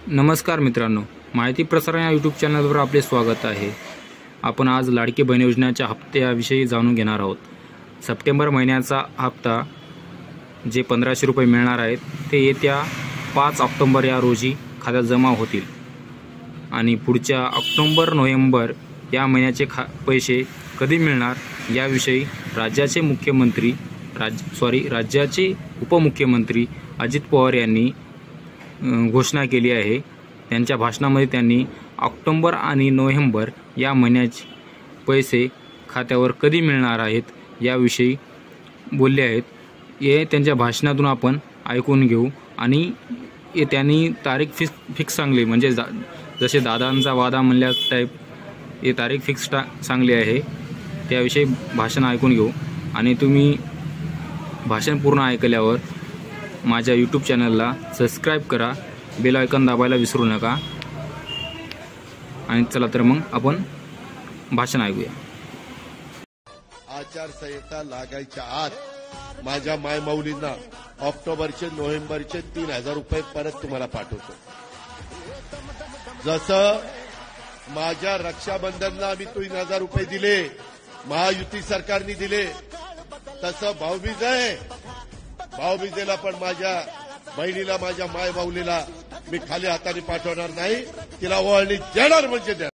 नमस्कार मित्रांनो, माहिती प्रसारण या यूट्यूब चॅनलवर आपले स्वागत आहे। आपण आज लाडकी बहीण योजनेच्या हप्त्याविषयी जाणून घेणार आहोत। सप्टेंबर महिन्याचा हप्ता जे 1500 रुपये मिळणार आहेत ते येत्या 5 ऑक्टोबर या रोजी खात्यात जमा होतील आणि पुढच्या ऑक्टोबर नोव्हेंबर या महिन्याचे पैसे कधी मिळणार याविषयी राज्याचे उपमुख्यमंत्री अजित पवार यांनी घोषणा केली आहे। त्यांच्या भाषणामध्ये त्यांनी ऑक्टोबर आणि नोव्हेंबर या महिन्याचे पैसे खात्यावर कधी मिळणार आहेत याविषयी बोलले आहेत। हे त्यांच्या भाषणातून आपण ऐकून घेऊ आणि त्यांनी तारीख फिक्स सांगली, म्हणजे जसे दादांचा वादा म्हणल्या टाईप हे तारीख फिक्स सांगली आहे। त्याविषयी भाषण ऐकून घेऊ आणि तुम्ही भाषण पूर्ण ऐकल्यावर माझ्या यूट्यूब चॅनलला सबस्क्राईब करा, बेल आयकॉन दाबायला विसरू नका। आणि चला तर मग आपण भाषण ऐकूया। आचारसंहिता लागायच्या आत माझ्या मायमाऊलींना ऑक्टोबरचे नोव्हेंबरचे 3000 रुपये परत तुम्हाला पाठवतो। जसं माझ्या रक्षाबंधनला आम्ही 3000 रुपये दिले, महायुती सरकारने दिले, तसं भाऊबीज आहे। भाऊबीजेला पण माझ्या बहिणीला, माझ्या मायबाऊलीला मी खाली हाताने पाठवणार नाही, तिला ओवाळणी देणार म्हणजे देणार।